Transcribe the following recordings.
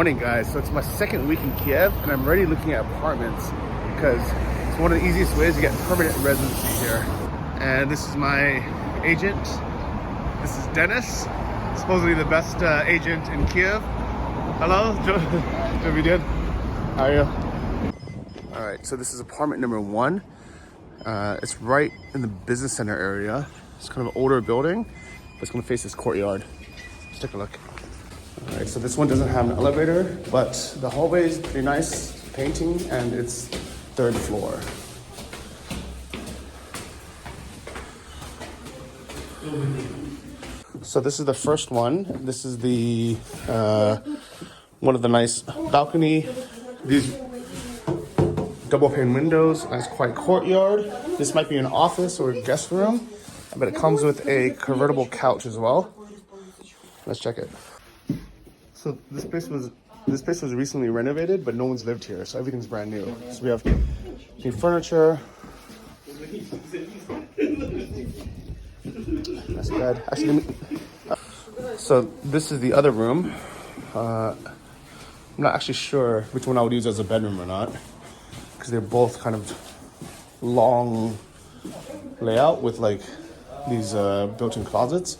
morning, guys. So it's my second week in Kiev and I'm already looking at apartments because it's one of the easiest ways to get permanent residency here. And this is my agent. This is Dennis, supposedly the best agent in Kiev. Hello, Joe, we did. How are you? All right, so this is apartment number 1. It's right in the business center area. It's kind of an older building, but it's gonna face this courtyard. Let's take a look. All right, so this one doesn't have an elevator, but the hallway is pretty nice, painting, and it's 3rd floor. So this is the first one. This is the one of the nice balcony. These double pane windows, nice quiet courtyard. This might be an office or a guest room, but it comes with a convertible couch as well. Let's check it. So this place was recently renovated, but no one's lived here, so everything's brand new. So we have new furniture. That's good. Actually, so this is the other room. I'm not actually sure which one I would use as a bedroom or not, because they're both kind of long layout with like these built-in closets.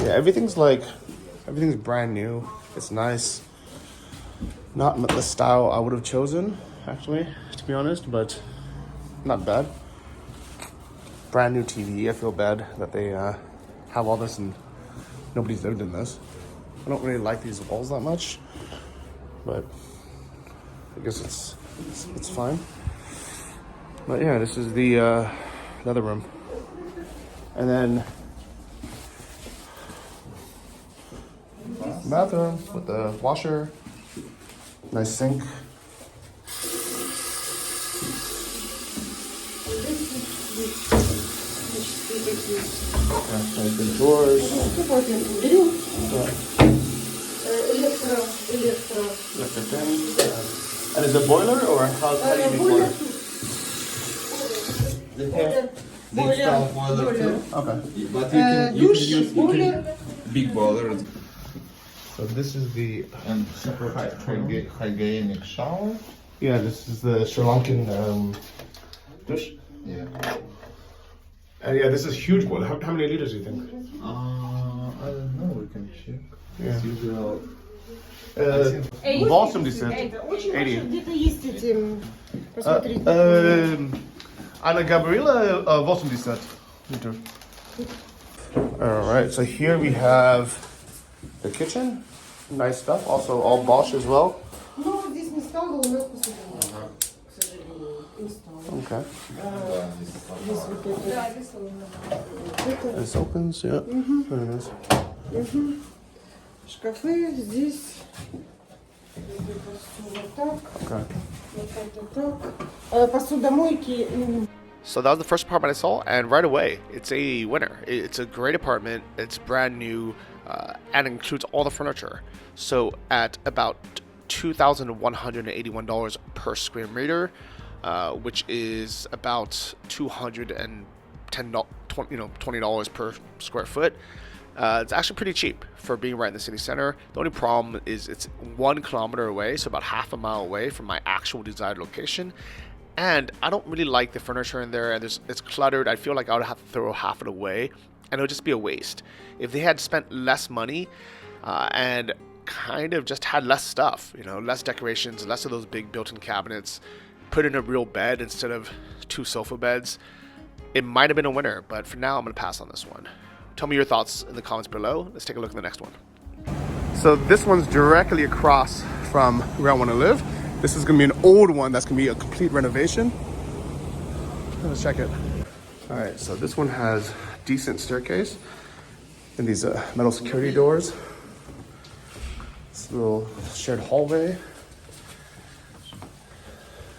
Yeah, everything's brand new. It's nice. Not the style I would have chosen, actually, to be honest, but not bad. Brand new TV. I feel bad that they have all this and nobody's lived in this. I don't really like these walls that much, but I guess it's fine. But yeah, this is the other room, and then bathroom with the washer, nice sink. Nice big drawers. Electric thing. And is it a boiler or how do you make boiler? They install boiler too. Okay. But you can use big boiler. So this is the And super hygienic shower. yeah. This is the Sri Lankan dish. Yeah. And yeah, this is huge boiler. How many liters do you think? I don't know. We can check. Yeah. It's usual. 80. 80. Где-то есть эти, посмотрите. Anna Gabriela 80 liter. All right, so here we have the kitchen. Nice stuff. Also all Bosch as well. Ну, здесь не стало, у нас посудина, к сожалению, не стало. Okay. Здесь вот это. This opens, yeah. Very nice. Шкафы здесь. Вот так. Okay. Вот так, вот так. Посудомойки. So that was the first apartment I saw, and right away, it's a winner. It's a great apartment. It's brand new, and includes all the furniture. So at about $2,181 per square meter, which is about $220 per square foot. It's actually pretty cheap for being right in the city center. The only problem is it's 1 kilometer away, so about half a mile away from my actual desired location. And I don't really like the furniture in there, and it's cluttered. I feel like I would have to throw half it away, and it would just be a waste. If they had spent less money and kind of just had less stuff, less decorations, less of those big built-in cabinets, put in a real bed instead of 2 sofa beds, it might have been a winner, but for now I'm going to pass on this one. Tell me your thoughts in the comments below. Let's take a look at the next one. So this one's directly across from where I want to live. This is going to be an old one that's going to be a complete renovation. Let's check it. All right, so this one has decent staircase and these metal security doors. This little shared hallway.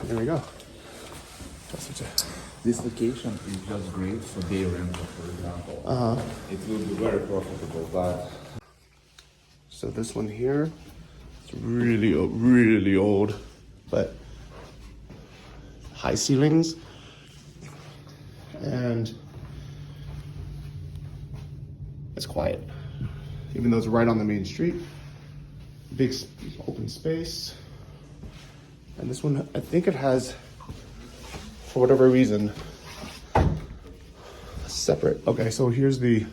There we go. This location is just great for day rental, for example. It will be very profitable, but so this one here, it's really old, but high ceilings, and it's quiet. even though it's right on the main street. Big open space. And this one, I think it has, for whatever reason, separate. Okay, so here's the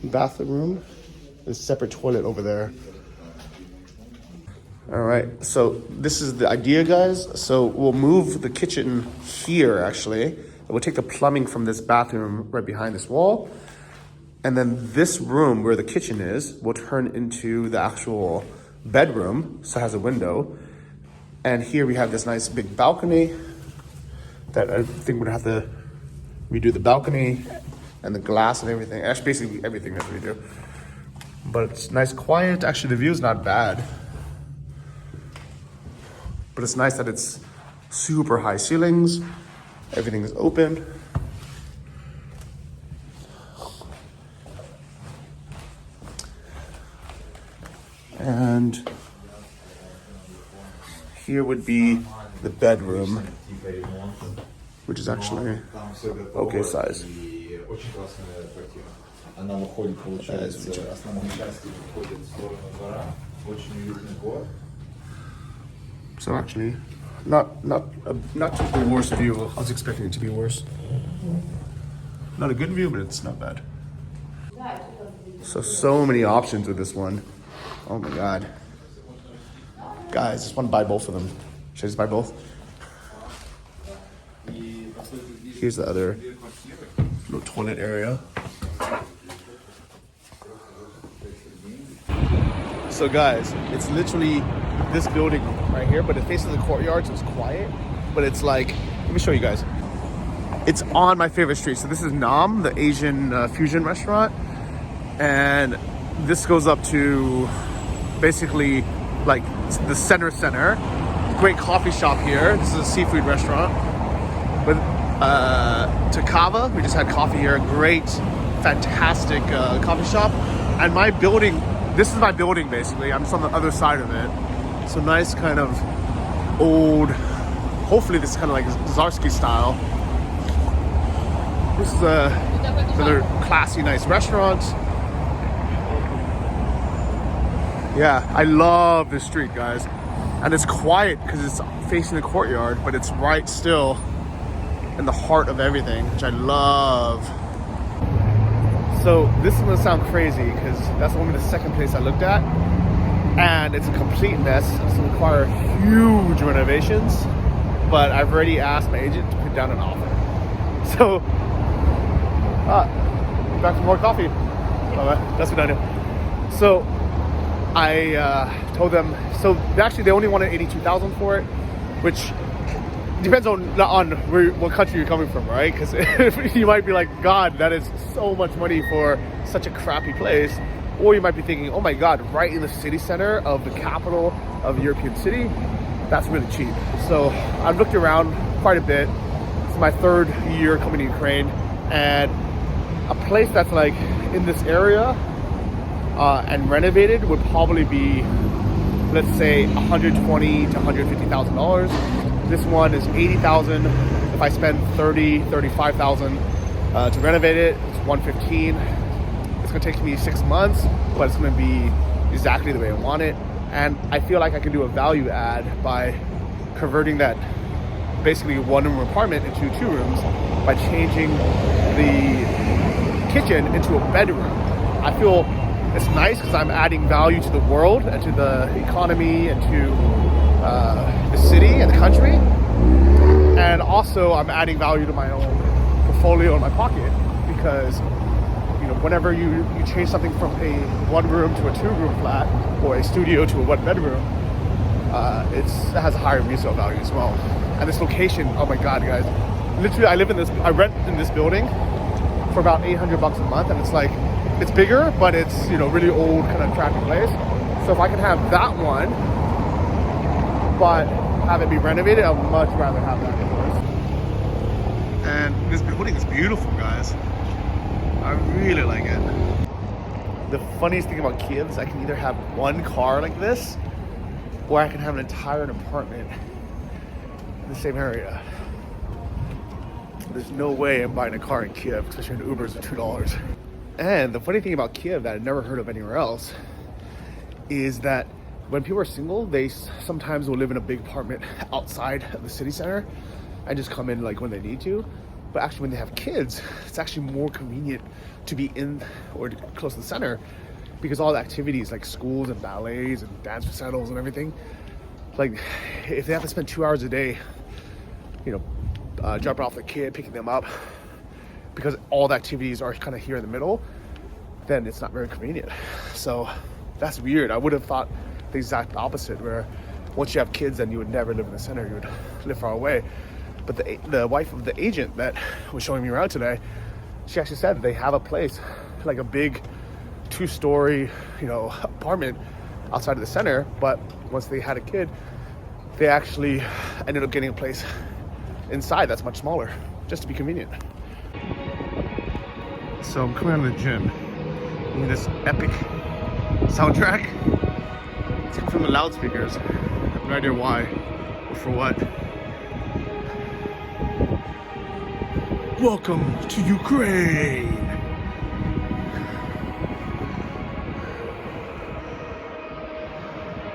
bathroom. There's a separate toilet over there. All right, so this is the idea, guys. So we'll move the kitchen here, actually. We'll take the plumbing from this bathroom right behind this wall. And then this room where the kitchen is will turn into the actual bedroom. So it has a window. And here we have this nice big balcony that I think we're gonna have to redo the balcony and the glass and everything. Actually, basically everything has to redo. But it's nice, quiet. Actually, the view is not bad. But it's nice that it's super high ceilings. Everything is open. And here would be the bedroom, which is actually okay size. So actually, not the worst view. I was expecting it to be worse. Not a good view, but it's not bad. So many options with this one. Oh my god. Guys, just want to buy both of them. Should I just buy both? Here's the other little toilet area. So guys, it's literally this building right here, but it faces the courtyard, so it's quiet. But it's like, let me show you guys. It's on my favorite street. So this is Nam, the Asian fusion restaurant. And this goes up to basically like the center. Great coffee shop here. This is a seafood restaurant. With to Kava, we just had coffee here. Great, fantastic coffee shop. And my building, this is my building basically. I'm just on the other side of it. So nice kind of old, hopefully this is kind of like Zarsky style. This is another classy, nice restaurant. Yeah, I love this street, guys. And it's quiet because it's facing the courtyard, but it's right still in the heart of everything, which I love. So this is gonna sound crazy because that's only the second place I looked at. And it's a complete mess. It's gonna require huge renovations, but I've already asked my agent to put down an offer. So, back for more coffee. That's what I do. So, I told them, so actually they only wanted $82,000 for it, which depends on what country you're coming from, right? Because you might be like, God, that is so much money for such a crappy place. Or you might be thinking, oh my God, right in the city center of the capital of a European city, that's really cheap. So I've looked around quite a bit. It's my third year coming to Ukraine, and a place that's like in this area and renovated would probably be, let's say, $120,000 to $150,000. This one is $80,000. If I spend $35,000 to renovate it, it's $115,000. It's gonna take me 6 months, but it's gonna be exactly the way I want it. And I feel like I can do a value add by converting that basically one-room apartment into 2 rooms by changing the kitchen into a bedroom. I feel it's nice because I'm adding value to the world and to the economy and to the city and the country. And also I'm adding value to my own portfolio in my pocket, because whenever you change something from a 1-room to a 2-room flat or a studio to a 1-bedroom, it has a higher resale value as well. And this location, oh my God, guys, literally I rent in this building for about $800 a month, and it's like, it's bigger, but it's, really old, kind of traffic place. So if I can have that one, but have it be renovated, I'd much rather have that, of course. And this building is beautiful, guys. I really like it. The funniest thing about Kiev is I can either have one car like this, or I can have an entire apartment in the same area. There's no way I'm buying a car in Kiev, especially when Ubers are $2. And the funny thing about Kiev that I'd never heard of anywhere else is that when people are single, they sometimes will live in a big apartment outside of the city center and just come in like when they need to. But actually when they have kids, it's actually more convenient to be in or close to the center, because all the activities like schools and ballets and dance recitals and everything, like if they have to spend 2 hours a day, dropping off the kid, picking them up, because all the activities are kind of here in the middle, then it's not very convenient. So that's weird. I would have thought the exact opposite, where once you have kids, then you would never live in the center, you would live far away. But the wife of the agent that was showing me around today, she actually said they have a place, like a big 2-story, apartment outside of the center. But once they had a kid, they actually ended up getting a place inside that's much smaller, just to be convenient. So I'm coming out of the gym, and this epic soundtrack. It's coming from the loudspeakers. I have no idea why or for what. Welcome to Ukraine.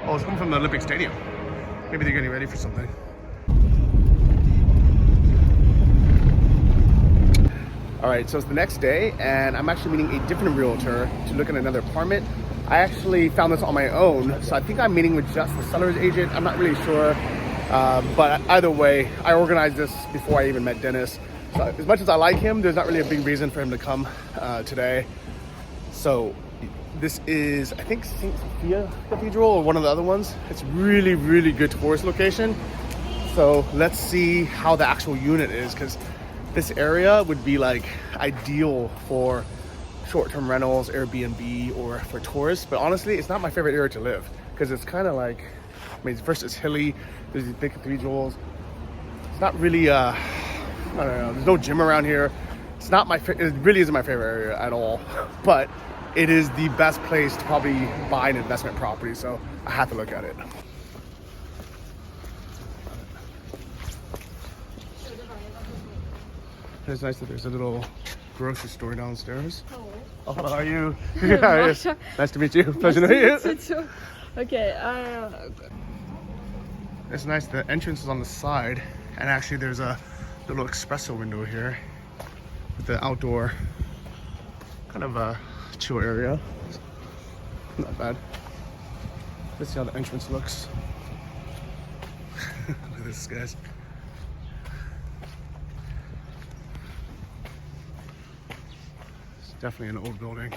Oh, it's coming from the Olympic Stadium. Maybe they're getting ready for something. All right, so it's the next day, and I'm actually meeting a different realtor to look at another apartment. I actually found this on my own, so I think I'm meeting with just the seller's agent. I'm not really sure, but either way, I organized this before I even met Dennis. So as much as I like him, there's not really a big reason for him to come today. So this is, I think, St. Sophia Cathedral or one of the other ones. It's really, really good tourist location. So let's see how the actual unit is, because this area would be like ideal for short-term rentals, Airbnb, or for tourists. But honestly, it's not my favorite area to live, because it's kind of like, first it's hilly, there's these big cathedrals. It's not really, I don't know, there's no gym around here. It's not it really isn't my favorite area at all, but it is the best place to probably buy an investment property, so I have to look at it. It's nice that there's a little grocery store downstairs. Oh, how are you? Nice to meet you. Pleasure to meet you. Too. Okay. It's nice. The entrance is on the side, and actually there's a little espresso window here with the outdoor kind of a chill area. Not bad. Let's see how the entrance looks. Look at this, guys. It's definitely an old building.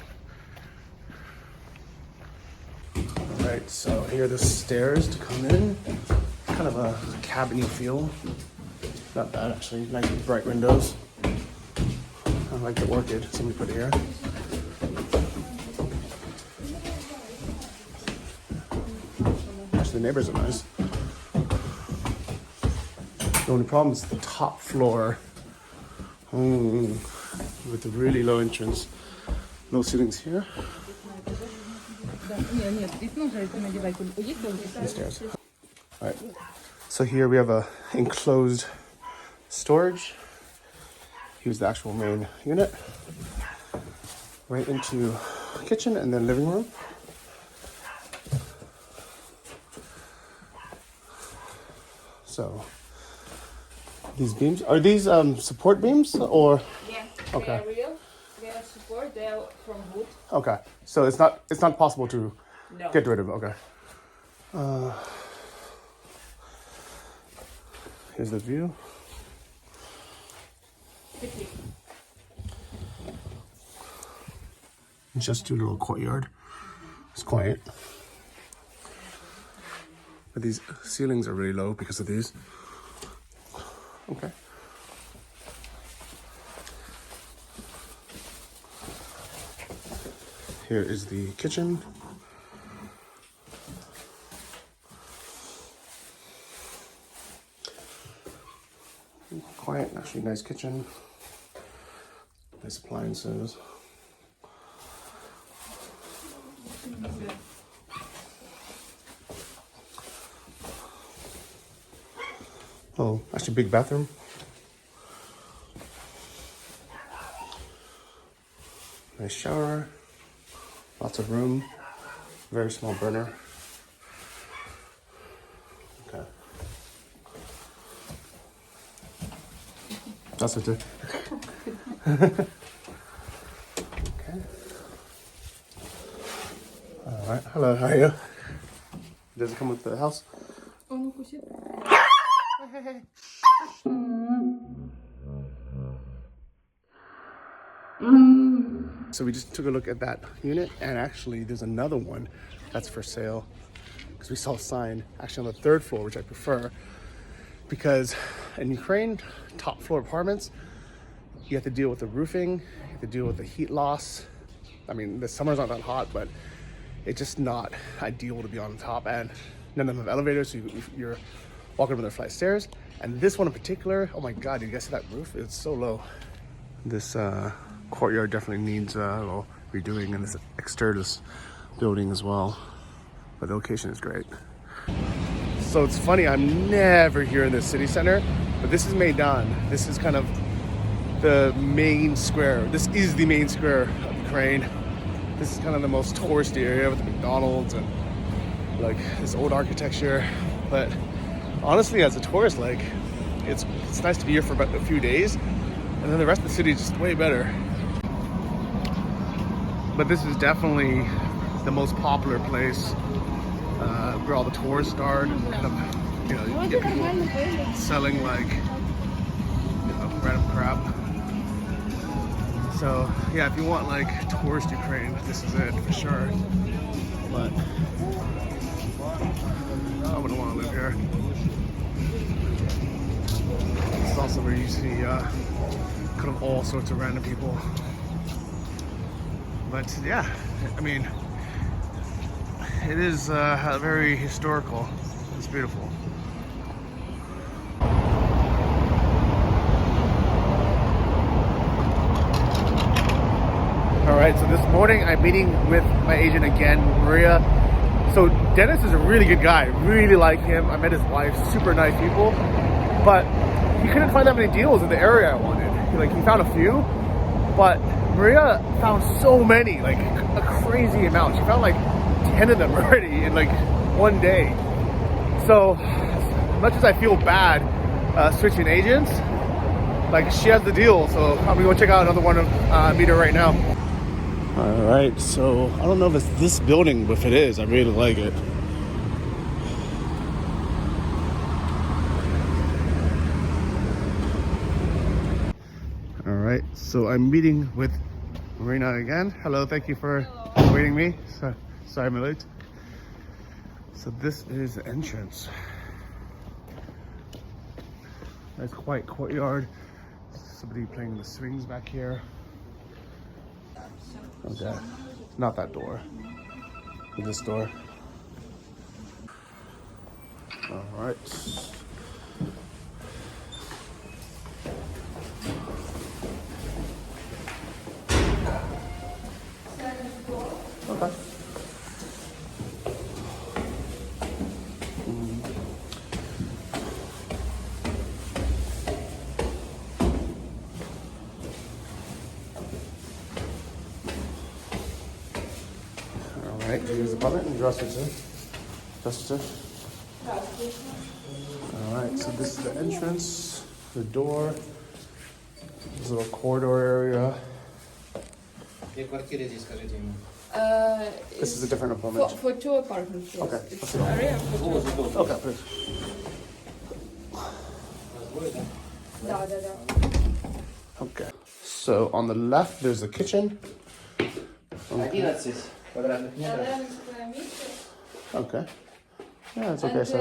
Alright, so here are the stairs to come in. Kind of a cabin-y feel. Not bad, actually. Nice bright windows. I like the orchid somebody put here. Actually, the neighbors are nice. The only problem is the top floor. With the really low entrance. No ceilings here. The stairs. Alright. So here we have a enclosed storage. Here's the actual main unit. Right into kitchen and then living room. So these beams, are these support beams or? Yeah. Okay. They are real. They are support. They are from wood. Okay. So it's not possible to No. get rid of them. Okay. Here's the view. Just a little courtyard. It's quiet. But these ceilings are really low because of these. Okay. Here is the kitchen. Quiet, actually nice kitchen. Nice appliances. Oh, actually big bathroom. Nice shower. Lots of room. Very small burner. Okay. That's it. Okay. All right. Hello. How are you? Does it come with the house? Он укусит. So we just took a look at that unit, and actually there's another one that's for sale because we saw a sign actually on the third floor, which I prefer, because in Ukraine, top floor apartments, you have to deal with the roofing, you have to deal with the heat loss. I mean, the summer's not that hot, but it's just not ideal to be on top, and none of them have elevators, so you're walking up another flight of stairs. And this one in particular, oh my God, you guys see that roof? It's so low. This courtyard definitely needs a little redoing, and this exterior building as well. But the location is great. So it's funny, I'm never here in the city center, but this is Maidan. This is kind of the main square. This is the main square of Ukraine. This is kind of the most touristy area with the McDonald's and like this old architecture. But honestly, as a tourist, like it's nice to be here for about a few days, and then the rest of the city is just way better. But this is definitely the most popular place where all the tourists start, and kind of, you know, you get people selling like, you know, random crap. So yeah, if you want like tourist Ukraine, this is it for sure. But I wouldn't want to live here. It's also where you see kind of all sorts of random people. But yeah, I mean, it is very historical. It's beautiful. All right, so this morning I'm meeting with my agent again, Maria. So Dennis is a really good guy, really like him. I met his wife, super nice people, but he couldn't find that many deals in the area I wanted. He found a few, but Maria found so many, like a crazy amount. She found like 10 of them already in like one day. So as much as I feel bad switching agents, like she has the deal, so I'm gonna go check out another one and meet her right now. All right, so I don't know if it's this building, but if it is, I really like it. All right, so I'm meeting with Marina again. Hello, thank you for waiting me. Sorry I'm late. So this is the entrance. Nice quiet courtyard. Somebody playing the swings back here. Okay, not that door. This door. All right. Okay. All right, use the button. Здравствуйте. Здравствуйте. All right, so this is the entrance, the door, this little corridor area. This is a different apartment. For two apartments, yes. Okay. It's an area for two. Okay, please. Да. Okay. So on the left, there's the kitchen. 11 квадратных метров. 11 square meters. Okay. Yeah, it's okay. And So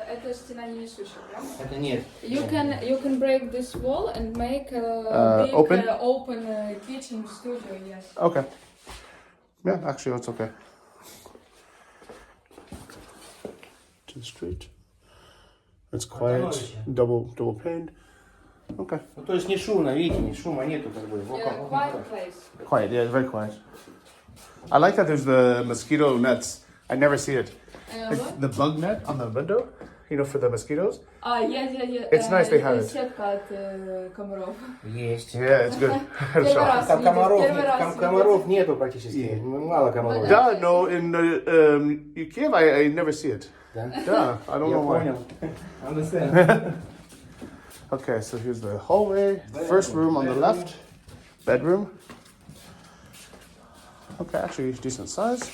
это стена не несущая, правда? Это нет. You can break this wall and make a big open? kitchen studio, yes. okay. Yeah, actually, that's okay. To the street. It's quiet. Double paned. Okay. Ну, то есть не шумно, видите, шума нету как бы. Yeah, quiet place. Quiet. Yeah, very quiet. I like that there's the mosquito nets. I never see it. Like What? the bug net on the window. you know, for the mosquitoes. Yeah. It's nice they have it. Сетка от комаров. Есть. Yeah, it's good. Первый раз Там видит, комаров, первый раз там видит. комаров нету практически. Мало комаров. Yeah, no, in Kiev, I never see it. Да? Yeah, I don't Я know why. понял. Understand. Okay, so here's the hallway. First room on the left. Bedroom. Okay, actually decent size.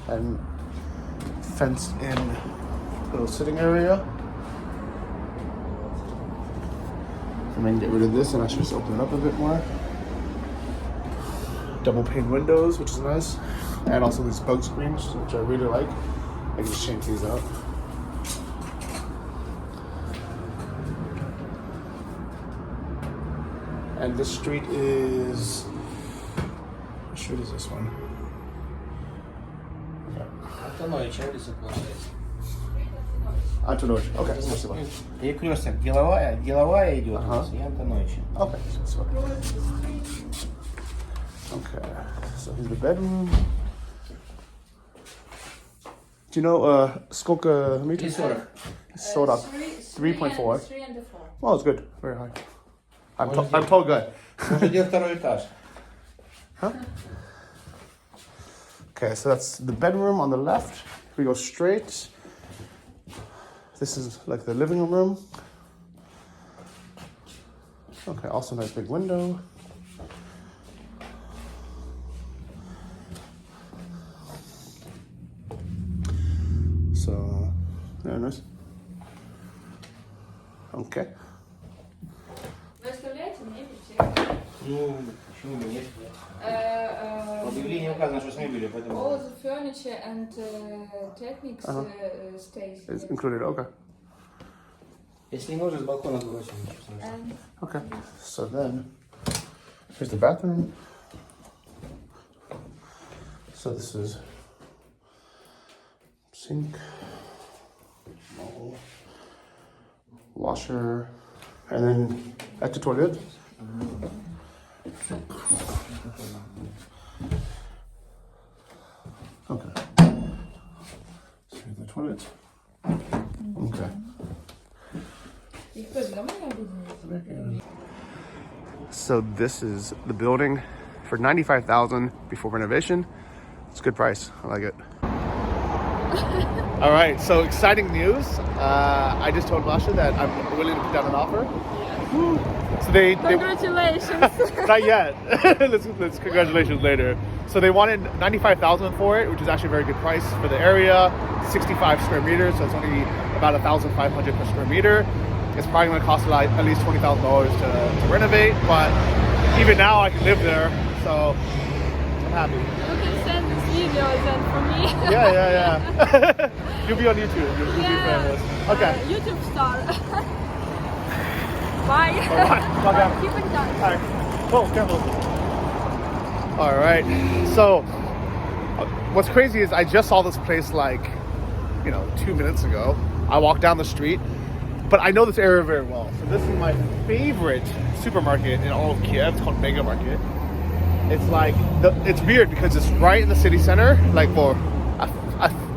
And fenced in little sitting area. And then get rid of this and actually just open it up a bit more. Double pane windows, which is nice. And also these bug screens, which I really like. I can just change these out. And this street is... What street is this one? Антонович, улица получается. Antonovich. Okay, спасибо. Перекресток деловая идет улица, и Антонович. Okay, спасибо. Okay, so here's the bedroom. Do you know сколько meters? 40. 3.4. 3 and 4. Well, it's good. Very high. I'm tall guy. Может, где второй этаж? Okay, so that's the bedroom on the left. We go straight. This is like the living room. Okay, also nice big window. So, yeah, nice. Okay. Вы оставляете мебель всегда? Ну, почему бы нет? В объявлении указано, что с мебелью, поэтому... All the furniture and techniques stays. It's included, okay. Если нужно, с балкона сбросим. ничего страшного. And Okay. So then, here's the bathroom. So this is sink, washer, and then at the toilet. Okay. So here's the toilet. Okay. их по-другому объединить. So this is the building for $95,000 before renovation. It's a good price. I like it. All right, so exciting news. I just told Masha that I'm willing to put down an offer. Woo. So they Congratulations. not yet. let's congratulations later. So they wanted $95,000 for it, which is actually a very good price for the area. 65 square meters, so it's only about $1,500 per square meter. It's probably going to cost like at least $20,000 to renovate, but even now I can live there, so I'm happy. You can send this video then for me. Yeah. You'll be on YouTube. You'll be famous. Okay. YouTube star. Bye. Bye. Keep in touch. All right. Whoa, careful. All right. So, what's crazy is I just saw this place like, 2 minutes ago. I walked down the street, but I know this area very well. So this is my favorite supermarket in all of Kiev. It's called Mega Market. It's like, it's weird because it's right in the city center, like for a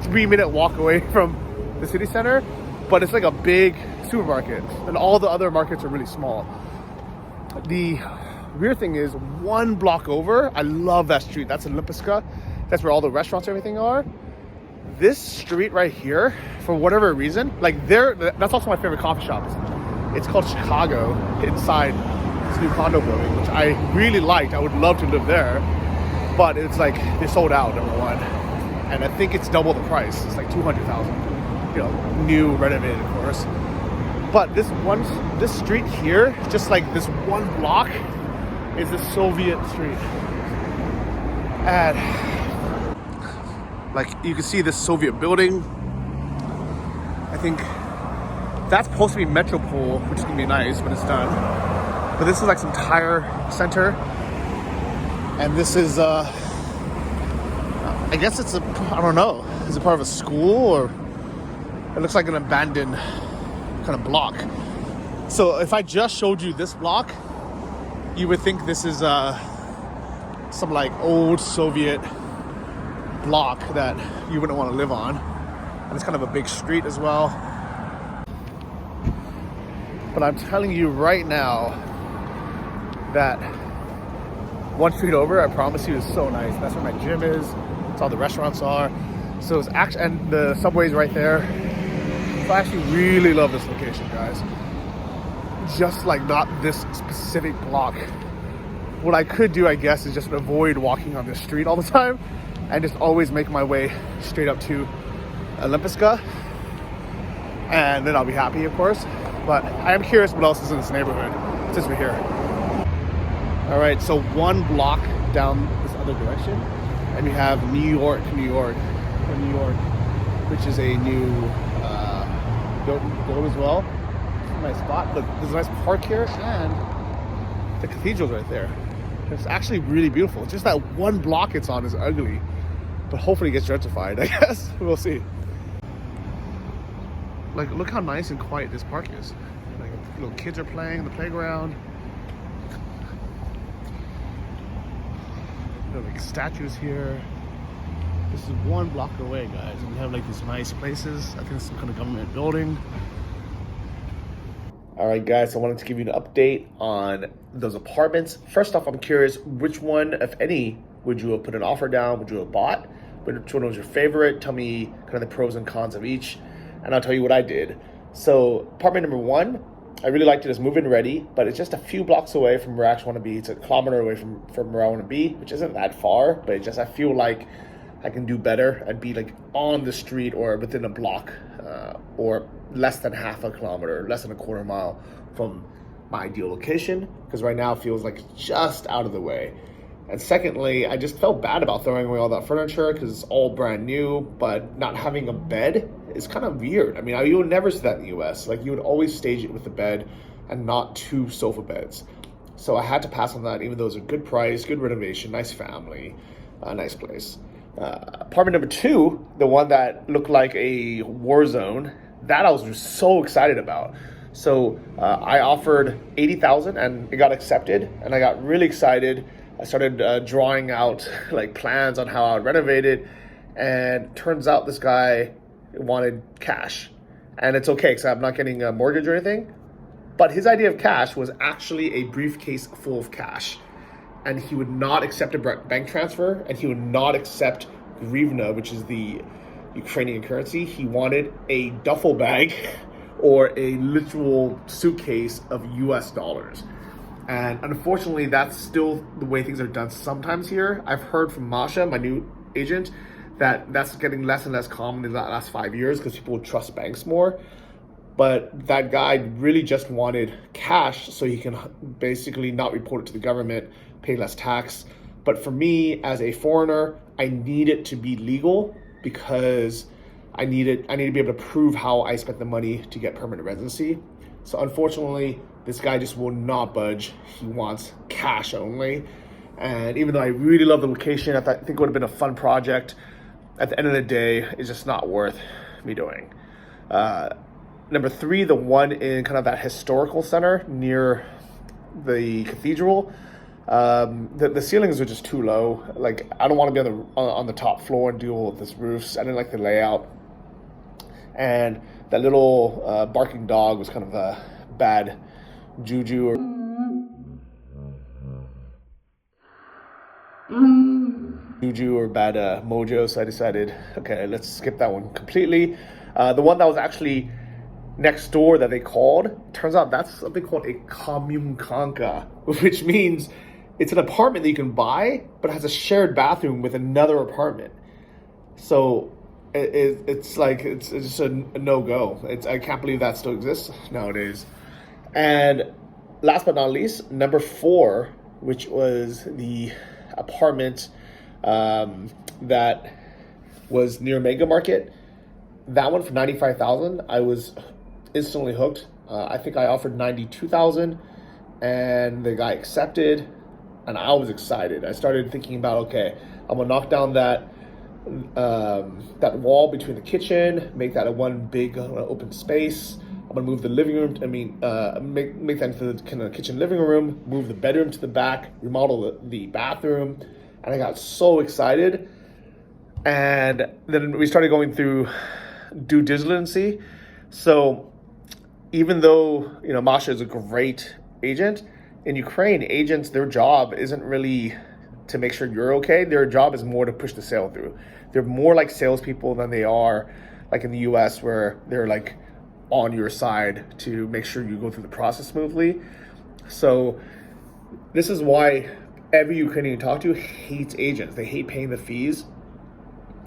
3-minute walk away from the city center, but it's like a big supermarket and all the other markets are really small. The weird thing is 1 block over, I love that street. That's in Lipiska. That's where all the restaurants and everything are. This street right here, for whatever reason, that's also my favorite coffee shop. It's called Chicago inside this new condo building, which I really liked. I would love to live there, but it's like they sold out, number one, and I think it's double the price. It's like $200,000, new, renovated, of course. But this street here, just like this 1 block, is the Soviet street, and like you can see this Soviet building. I think that's supposed to be Metropole, which is gonna be nice when it's done. But this is like some tire center, and this is I guess I don't know, is it part of a school, or it looks like an abandoned kind of block. So if I just showed you this block, you would think this is some like old Soviet block that you wouldn't want to live on. And it's kind of a big street as well. But I'm telling you right now that one street over, I promise you, is so nice. That's where my gym is. That's all the restaurants are. So it's actually, and the subway's right there. So I actually really love this location, guys. Just like not this specific block. What I could do, I guess, is just avoid walking on this street all the time and just always make my way straight up to Olympiska. And then I'll be happy, of course. But I am curious what else is in this neighborhood since we're here. All right, so one block down this other direction, and you have New York, which is a new build as well. Nice spot. Look, there's a nice park here, and the cathedral's right there. It's actually really beautiful. It's just that one block it's on is ugly, but hopefully it gets gentrified, I guess. We'll see. Like, look how nice and quiet this park is. Like, little kids are playing on the playground. There are like statues here. This is one block away, guys, and we have like these nice places. I think it's some kind of government building. All right, guys, I wanted to give you an update on those apartments. First off, I'm curious, which one, if any, would you have put an offer down? Would you have bought? Which one was your favorite? Tell me kind of the pros and cons of each, and I'll tell you what I did. So apartment number one, I really liked it. It's move-in ready, but it's just a few blocks away from where I actually want to be. It's a kilometer away from where I want to be, which isn't that far, but it just, I feel like I can do better and be like on the street or within a block or less than half a kilometer, less than a quarter mile from my ideal location, because right now it feels like it's just out of the way. And secondly, I just felt bad about throwing away all that furniture because it's all brand new, but not having a bed is kind of weird. I mean, you would never see that in the US. Like, you would always stage it with a bed and not two sofa beds. So I had to pass on that, even though it was a good price, good renovation, nice family, nice place. Apartment number two, the one that looked like a war zone, that I was just so excited about. So I offered $80,000 and it got accepted, and I got really excited. I started drawing out like plans on how I would renovate it, and turns out this guy wanted cash. And it's okay because I'm not getting a mortgage or anything, but his idea of cash was actually a briefcase full of cash. And he would not accept a bank transfer, and he would not accept hryvnia, which is the Ukrainian currency. He wanted a duffel bag or a literal suitcase of US dollars. And unfortunately, that's still the way things are done sometimes here. I've heard from Masha, my new agent, that that's getting less and less common in the last 5 years because people trust banks more. But that guy really just wanted cash so he can basically not report it to the government, pay less tax. But for me, as a foreigner, I need it to be legal because I need to be able to prove how I spent the money to get permanent residency. So unfortunately, this guy just will not budge. He wants cash only. And even though I really love the location, I think it would have been a fun project, at the end of the day, it's just not worth me doing. Number three, the one in kind of that historical center near the cathedral. The ceilings are just too low. Like, I don't want to be on the top floor and deal with this roofs. I didn't like the layout. And that little barking dog was kind of a bad juju or bad mojo. So I decided, okay, let's skip that one completely. The one that was actually next door that they called, turns out that's something called a kommunkanka, which means it's an apartment that you can buy, but it has a shared bathroom with another apartment. So it's just a no-go. I can't believe that still exists nowadays. And last but not least, number four, which was the apartment that was near Mega Market. That one for $95,000, I was instantly hooked. I think I offered $92,000, and the guy accepted, and I was excited. I started thinking about, okay, I'm gonna knock down that wall between the kitchen, make that a one big open space. I'm gonna move the living room. Make that into the kind of kitchen living room. Move the bedroom to the back. Remodel the bathroom, and I got so excited. And then we started going through due diligence. So even though, Masha is a great agent, in Ukraine, agents, their job isn't really to make sure you're okay. Their job is more to push the sale through. They're more like salespeople than they are like in the US, where they're like on your side to make sure you go through the process smoothly. So this is why every Ukrainian you talk to hates agents. They hate paying the fees.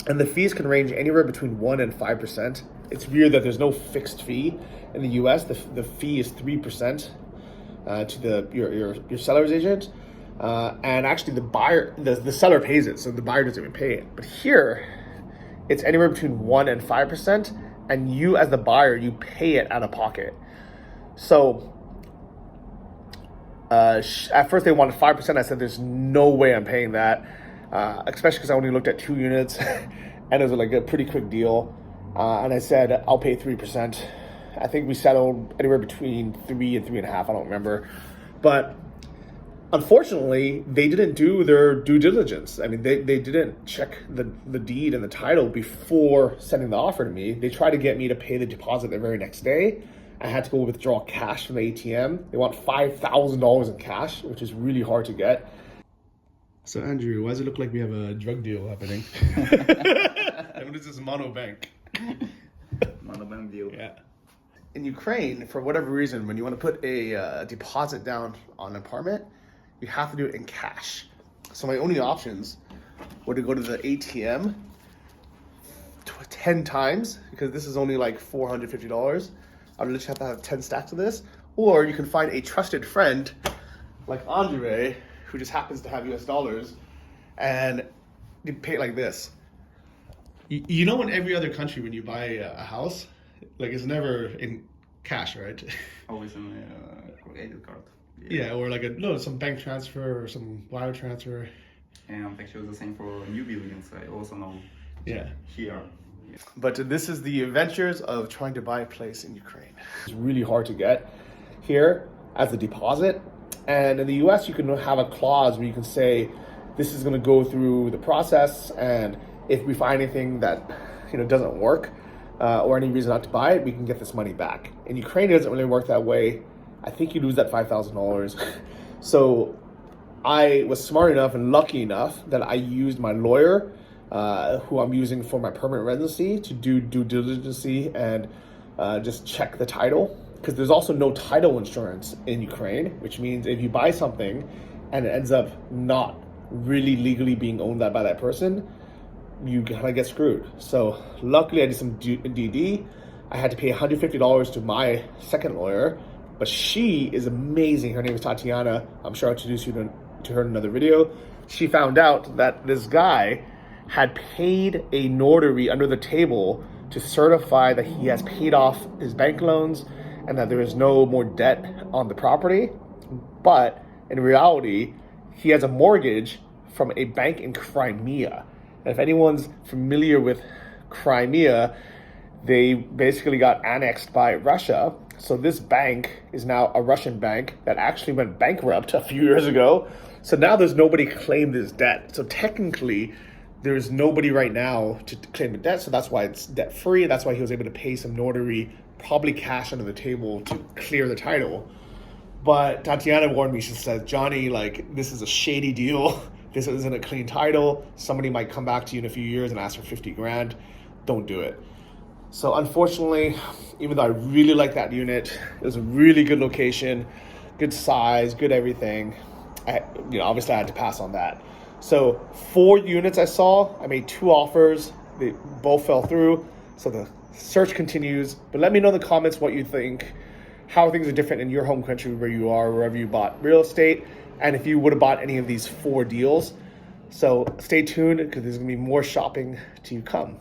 And the fees can range anywhere between 1% and 5%. It's weird that there's no fixed fee. In the US, the fee is 3% to your seller's agent. And actually the seller pays it, so the buyer doesn't even pay it. But here, it's anywhere between 1% and 5%, and you as the buyer, you pay it out of pocket. So at first they wanted 5%. I said, there's no way I'm paying that, especially because I only looked at 2 units, and it was like a pretty quick deal. And I said, I'll pay 3%. I think we settled anywhere between 3 and 3.5. I don't remember. But unfortunately, they didn't do their due diligence. I mean, they didn't check the deed and the title before sending the offer to me. They tried to get me to pay the deposit the very next day. I had to go withdraw cash from the ATM. They want $5,000 in cash, which is really hard to get. So Andrew, why does it look like we have a drug deal happening? And what is this mono bank? Mono bank deal. Yeah. In Ukraine, for whatever reason, when you want to put a deposit down on an apartment, you have to do it in cash. So my only options were to go to the ATM 10 times, because this is only like $450. I would literally have to have 10 stacks of this. Or you can find a trusted friend like Andre, who just happens to have US dollars, and you pay it like this. You know, in every other country, when you buy a house, like it's never in cash, right? Always in credit card. Yeah, or like some bank transfer or some wire transfer. And actually the same for new buildings. I also know. Yeah. Here. Yeah. But this is the adventures of trying to buy a place in Ukraine. It's really hard to get here as a deposit. And in the US, you can have a clause where you can say, this is going to go through the process, and if we find anything that doesn't work, or any reason not to buy it, we can get this money back. In Ukraine, it doesn't really work that way. I think you lose that $5,000. So I was smart enough and lucky enough that I used my lawyer, who I'm using for my permanent residency, to do due diligence and just check the title. Because there's also no title insurance in Ukraine, which means if you buy something and it ends up not really legally being owned by that person, you kind of get screwed. So luckily I did some DD. I had to pay $150 to my second lawyer, but she is amazing. Her name is Tatiana. I'm sure I'll introduce you to her in another video. She found out that this guy had paid a notary under the table to certify that he has paid off his bank loans and that there is no more debt on the property. But in reality, he has a mortgage from a bank in Crimea. And if anyone's familiar with Crimea, they basically got annexed by Russia. So this bank is now a Russian bank that actually went bankrupt a few years ago. So now there's nobody claimed this debt. So technically, there's nobody right now to claim the debt. So that's why it's debt free. That's why he was able to pay some notary, probably cash under the table, to clear the title. But Tatiana warned me. She said, Johnny, this is a shady deal. This isn't a clean title. Somebody might come back to you in a few years and ask for 50 grand. Don't do it. So unfortunately, even though I really like that unit, it was a really good location, good size, good everything. Obviously I had to pass on that. So 4 units I saw. I made 2 offers. They both fell through. So the search continues. But let me know in the comments what you think, how things are different in your home country, where you are, wherever you bought real estate, and if you would have bought any of these 4 deals. So stay tuned, because there's going to be more shopping to come.